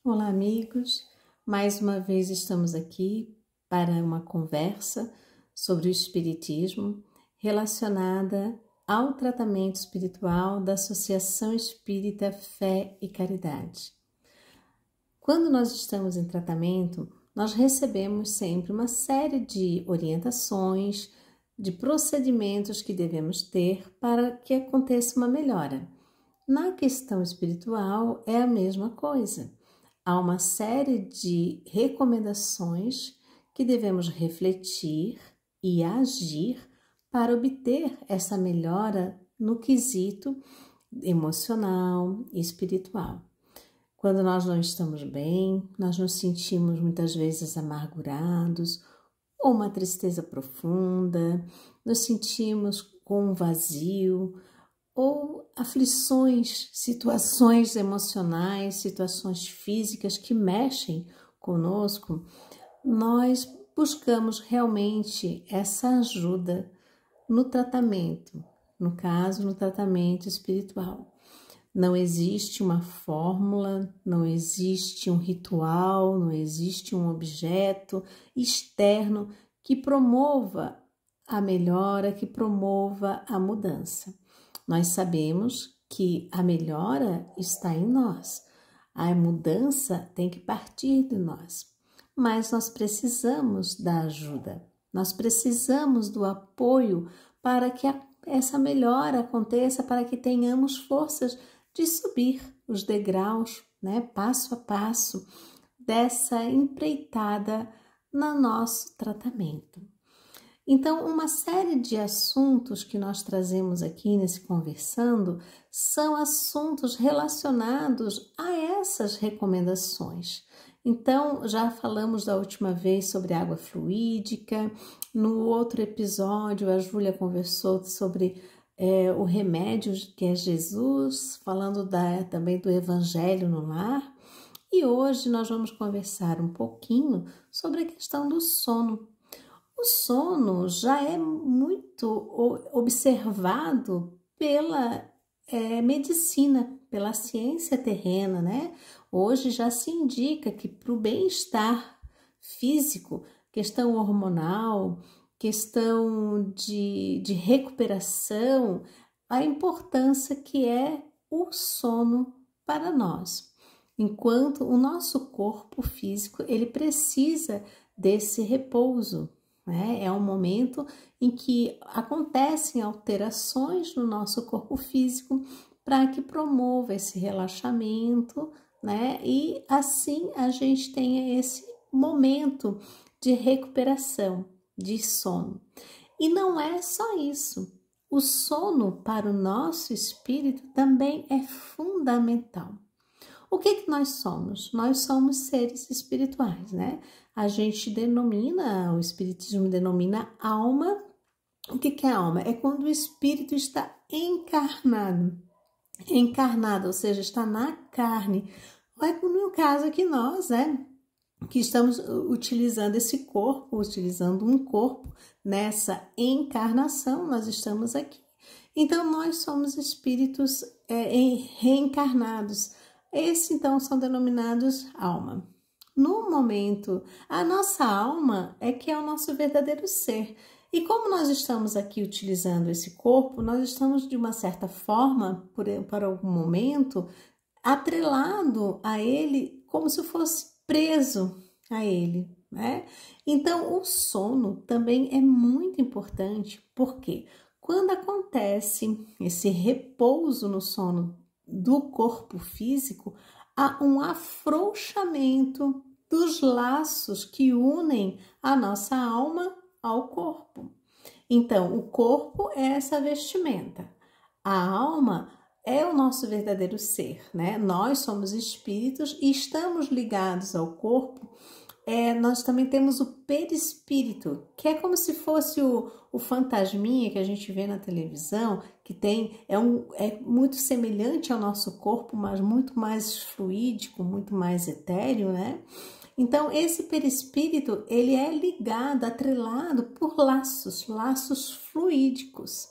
Olá, amigos. Mais uma vez estamos aqui para uma conversa sobre o Espiritismo relacionada ao tratamento espiritual da Associação Espírita Fé e Caridade. Quando nós estamos em tratamento, nós recebemos sempre uma série de orientações, de procedimentos que devemos ter para que aconteça uma melhora. Na questão espiritual é a mesma coisa. Há uma série de recomendações que devemos refletir e agir para obter essa melhora no quesito emocional e espiritual. Quando nós não estamos bem, nós nos sentimos muitas vezes amargurados ou uma tristeza profunda, nos sentimos com um vazio, ou aflições, situações emocionais, situações físicas que mexem conosco, nós buscamos realmente essa ajuda no tratamento, no caso, no tratamento espiritual. Não existe uma fórmula, não existe um ritual, não existe um objeto externo que promova a melhora, que promova a mudança. Nós sabemos que a melhora está em nós, a mudança tem que partir de nós, mas nós precisamos da ajuda, nós precisamos do apoio para que essa melhora aconteça, para que tenhamos forças de subir os degraus, passo a passo, dessa empreitada no nosso tratamento. Então, uma série de assuntos que nós trazemos aqui nesse Conversando são assuntos relacionados a essas recomendações. Então, já falamos da última vez sobre água fluídica, no outro episódio a Júlia conversou sobre o remédio que é Jesus, falando também do Evangelho no Lar, e hoje nós vamos conversar um pouquinho sobre a questão do sono. O sono já é muito observado pela medicina, pela ciência terrena, Hoje já se indica que para o bem-estar físico, questão hormonal, questão de recuperação, a importância que é o sono para nós. Enquanto o nosso corpo físico, ele precisa desse repouso. É um momento em que acontecem alterações no nosso corpo físico para que promova esse relaxamento, e assim a gente tenha esse momento de recuperação, de sono. E não é só isso. O sono para o nosso espírito também é fundamental. O que nós somos? Nós somos seres espirituais, A gente denomina, o Espiritismo denomina alma. O que é alma? É quando o espírito está encarnado, ou seja, está na carne. É no caso aqui nós, que estamos utilizando esse corpo, utilizando um corpo nessa encarnação, nós estamos aqui. Então, nós somos espíritos reencarnados. Esses, então, são denominados alma. No momento, a nossa alma é que é o nosso verdadeiro ser. E como nós estamos aqui utilizando esse corpo, nós estamos, de uma certa forma, por algum momento, atrelado a ele, como se fosse preso a ele, Então, o sono também é muito importante, porque quando acontece esse repouso no sono do corpo físico, há um afrouxamento dos laços que unem a nossa alma ao corpo. Então, o corpo é essa vestimenta, a alma é o nosso verdadeiro ser, Nós somos espíritos e estamos ligados ao corpo. Nós também temos o perispírito, que é como se fosse o fantasminha que a gente vê na televisão, que é muito semelhante ao nosso corpo, mas muito mais fluídico, muito mais etéreo, Então, esse perispírito, ele é ligado, atrelado por laços fluídicos.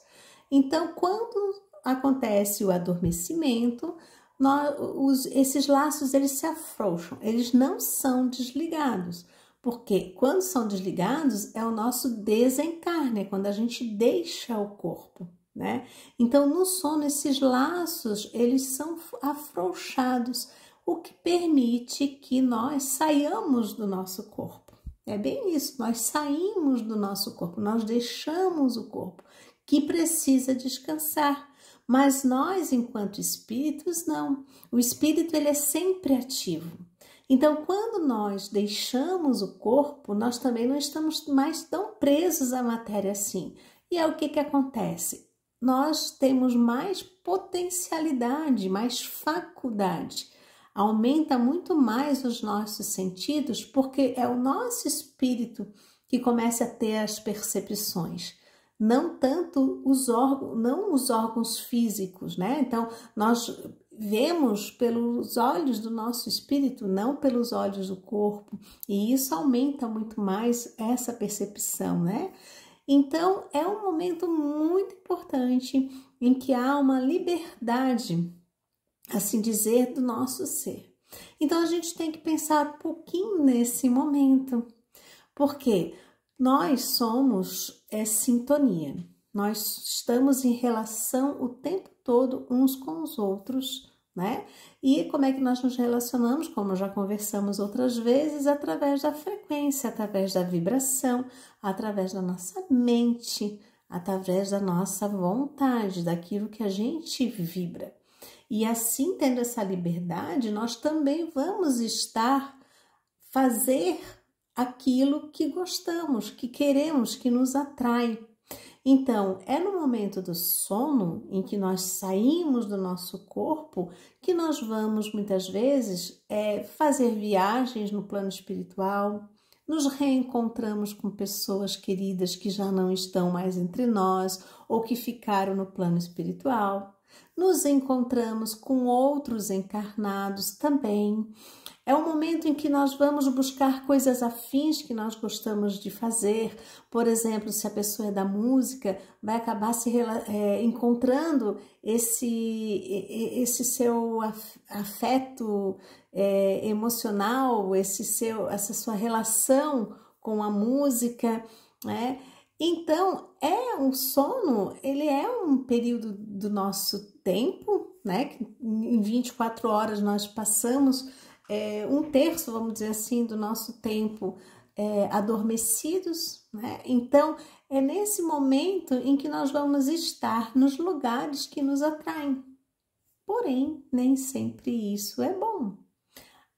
Então, quando acontece o adormecimento, esses laços eles se afrouxam, eles não são desligados, porque quando são desligados é o nosso desencarne, é quando a gente deixa o corpo, né? Então no sono esses laços eles são afrouxados, o que permite que nós saiamos do nosso corpo. É bem isso, nós saímos do nosso corpo, nós deixamos o corpo, que precisa descansar. Mas nós, enquanto espíritos, não. O espírito ele é sempre ativo. Então, quando nós deixamos o corpo, nós também não estamos mais tão presos à matéria assim. E é o que acontece? Nós temos mais potencialidade, mais faculdade. Aumenta muito mais os nossos sentidos, porque é o nosso espírito que começa a ter as percepções, não tanto os órgãos físicos, né? Então, nós vemos pelos olhos do nosso espírito, não pelos olhos do corpo, e isso aumenta muito mais essa percepção, né? Então, é um momento muito importante em que há uma liberdade, assim dizer, do nosso ser. Então, a gente tem que pensar um pouquinho nesse momento, porque nós somos sintonia, nós estamos em relação o tempo todo uns com os outros, né? E como é que nós nos relacionamos, como já conversamos outras vezes, através da frequência, através da vibração, através da nossa mente, através da nossa vontade, daquilo que a gente vibra. E assim, tendo essa liberdade, nós também vamos fazer aquilo que gostamos, que queremos, que nos atrai. Então, é no momento do sono, em que nós saímos do nosso corpo, que nós vamos, muitas vezes, fazer viagens no plano espiritual, nos reencontramos com pessoas queridas que já não estão mais entre nós ou que ficaram no plano espiritual. Nos encontramos com outros encarnados também. É o momento em que nós vamos buscar coisas afins que nós gostamos de fazer. Por exemplo, se a pessoa é da música, vai acabar se encontrando esse seu afeto emocional, essa sua relação com a música, né? Então, um sono, ele é um período do nosso tempo, né? Que em 24 horas nós passamos um terço, vamos dizer assim, do nosso tempo adormecidos, né? Então, é nesse momento em que nós vamos estar nos lugares que nos atraem. Porém, nem sempre isso é bom.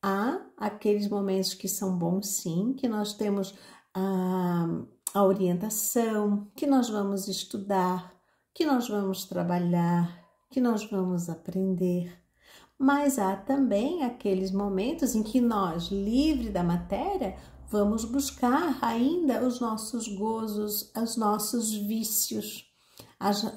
Há aqueles momentos que são bons, sim, que nós temos a orientação, que nós vamos estudar, que nós vamos trabalhar, que nós vamos aprender. Mas há também aqueles momentos em que nós, livre da matéria, vamos buscar ainda os nossos gozos, os nossos vícios.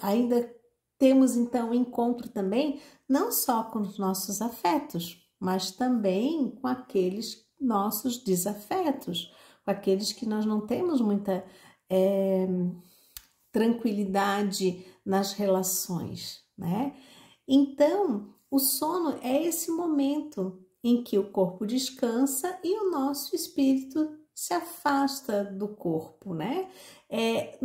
Ainda temos então encontro também, não só com os nossos afetos, mas também com aqueles nossos desafetos, com aqueles que nós não temos muita tranquilidade nas relações, né? Então, o sono é esse momento em que o corpo descansa e o nosso espírito se afasta do corpo, né?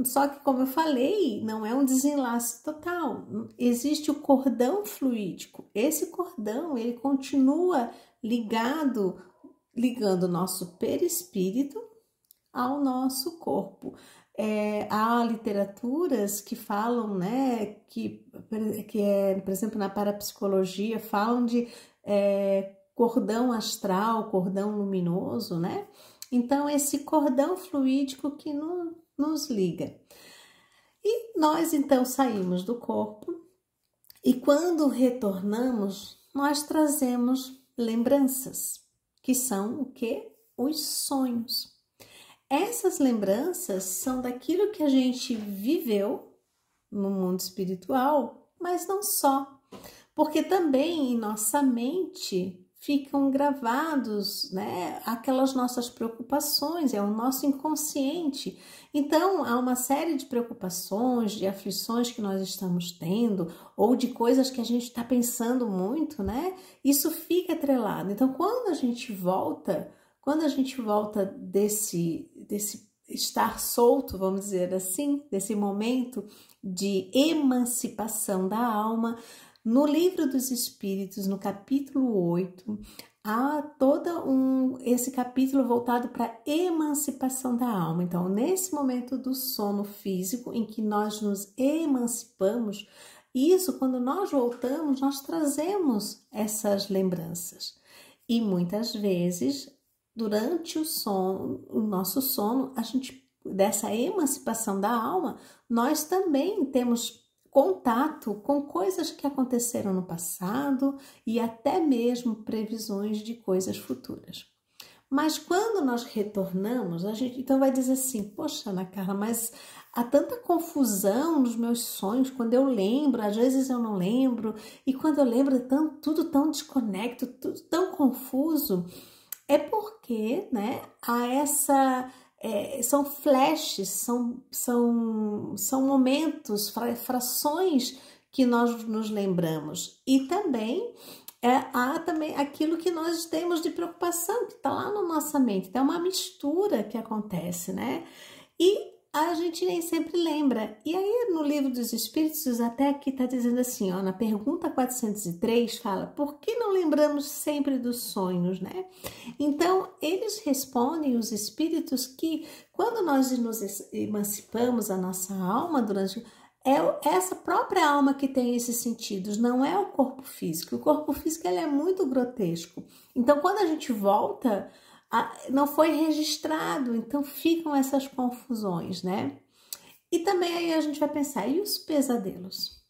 Só que, como eu falei, não é um desenlace total. Existe o cordão fluídico. Esse cordão, ele continua ligando o nosso perispírito ao nosso corpo. Há literaturas que falam, né, que por exemplo, na parapsicologia, falam de cordão astral, cordão luminoso, né? Então, esse cordão fluídico que nos liga. E nós, então, saímos do corpo e quando retornamos, nós trazemos lembranças, que são o quê? Os sonhos. Essas lembranças são daquilo que a gente viveu no mundo espiritual, mas não só, porque também em nossa mente ficam gravados, né? Aquelas nossas preocupações, é o nosso inconsciente. Então, há uma série de preocupações, de aflições que nós estamos tendo, ou de coisas que a gente está pensando muito, né? Isso fica atrelado. Então, quando a gente volta desse estar solto, vamos dizer assim, desse momento de emancipação da alma, no Livro dos Espíritos, no capítulo 8, há esse capítulo voltado para a emancipação da alma. Então, nesse momento do sono físico, em que nós nos emancipamos, isso, quando nós voltamos, nós trazemos essas lembranças. E muitas vezes, durante o nosso sono, dessa emancipação da alma, nós também temos contato com coisas que aconteceram no passado e até mesmo previsões de coisas futuras. Mas quando nós retornamos, a gente então vai dizer assim: poxa, Ana Carla, mas há tanta confusão nos meus sonhos, quando eu lembro, às vezes eu não lembro, e quando eu lembro é tudo tão desconecto, tudo tão confuso. É porque, né, há são flashes, são momentos, frações que nós nos lembramos. E também há também aquilo que nós temos de preocupação, que está lá na nossa mente. Então, é uma mistura que acontece, né? E a gente nem sempre lembra. E aí, no Livro dos Espíritos, até aqui está dizendo assim, ó, na pergunta 403, fala: por que não lembramos sempre dos sonhos, né? Então, eles respondem, os espíritos, que quando nós nos emancipamos a nossa alma é essa própria alma que tem esses sentidos, não é o corpo físico. O corpo físico, ele é muito grotesco. Então, quando a gente volta, não foi registrado, então ficam essas confusões, né? E também aí a gente vai pensar, e os pesadelos?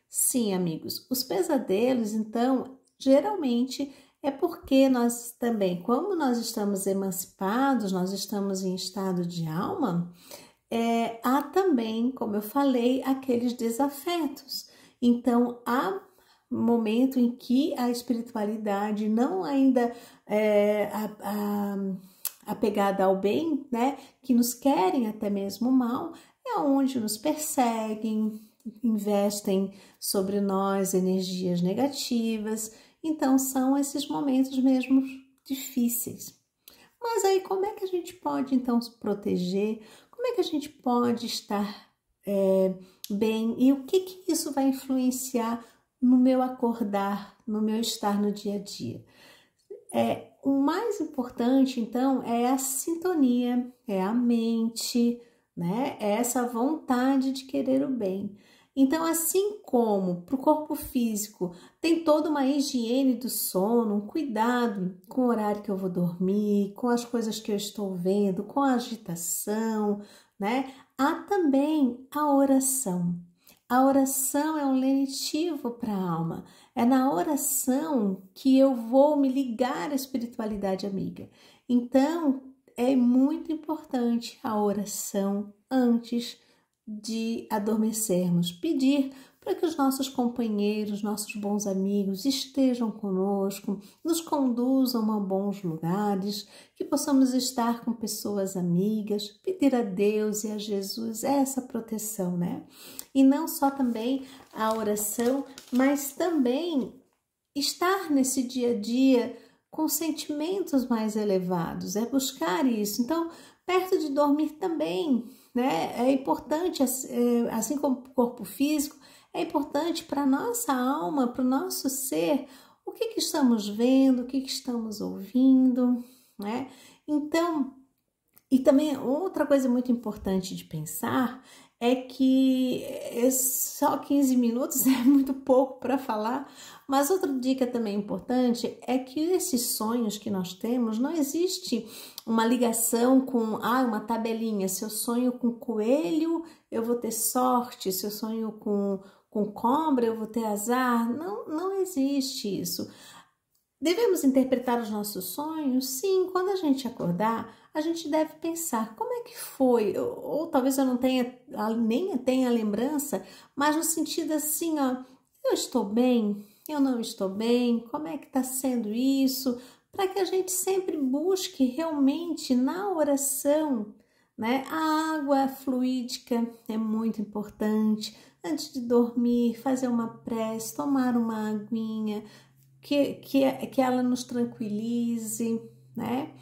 Sim, amigos, os pesadelos, então, geralmente é porque nós também, como nós estamos emancipados, nós estamos em estado de alma, há também, como eu falei, aqueles desafetos. Então, há momento em que a espiritualidade não ainda apegada ao bem, né, que nos querem até mesmo mal, é onde nos perseguem, investem sobre nós energias negativas. Então, são esses momentos mesmo difíceis. Mas aí, como é que a gente pode, então, se proteger? Como é que a gente pode estar bem? E o que isso vai influenciar no meu acordar, no meu estar no dia a dia? O mais importante, então, é a sintonia, é a mente, né? É essa vontade de querer o bem. Então, assim como para o corpo físico tem toda uma higiene do sono, um cuidado com o horário que eu vou dormir, com as coisas que eu estou vendo, com a agitação, né? Há também a oração. A oração é um lenitivo para a alma. É na oração que eu vou me ligar à espiritualidade amiga. Então, é muito importante a oração antes de adormecermos. Pedir para que os nossos companheiros, nossos bons amigos estejam conosco, nos conduzam a bons lugares, que possamos estar com pessoas amigas, pedir a Deus e a Jesus essa proteção, né? E não só também a oração, mas também estar nesse dia a dia com sentimentos mais elevados, é buscar isso. Então, perto de dormir também, né? É importante, assim como o corpo físico, é importante para a nossa alma, para o nosso ser, o que estamos vendo, o que estamos ouvindo, né? Então, e também outra coisa muito importante de pensar é que só 15 minutos é muito pouco para falar, mas outra dica também importante é que esses sonhos que nós temos, não existe uma ligação com uma tabelinha. Se eu sonho com coelho, eu vou ter sorte, se eu sonho com cobra, eu vou ter azar. Não existe isso. Devemos interpretar os nossos sonhos? Sim, quando a gente acordar, a gente deve pensar como é que foi, ou talvez eu nem tenha lembrança, mas no sentido assim, ó, eu estou bem, eu não estou bem, como é que está sendo isso? Para que a gente sempre busque realmente na oração, né? A água fluídica é muito importante. Antes de dormir, fazer uma prece, tomar uma aguinha, que ela nos tranquilize, né?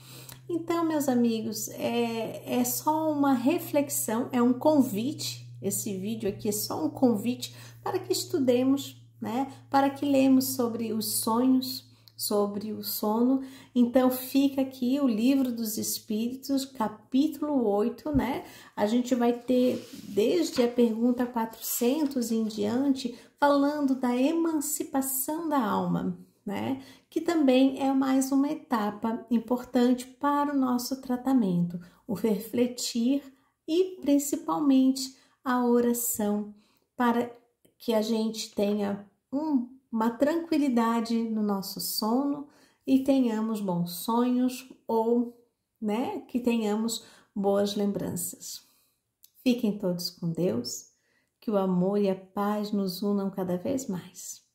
Então, meus amigos, é só uma reflexão, é um convite. Esse vídeo aqui é só um convite para que estudemos, né? Para que lemos sobre os sonhos, sobre o sono. Então, fica aqui o Livro dos Espíritos, capítulo 8, né? A gente vai ter, desde a pergunta 400 em diante, falando da emancipação da alma, né? Que também é mais uma etapa importante para o nosso tratamento, o refletir e principalmente a oração, para que a gente tenha uma tranquilidade no nosso sono e tenhamos bons sonhos ou, né, que tenhamos boas lembranças. Fiquem todos com Deus, que o amor e a paz nos unam cada vez mais.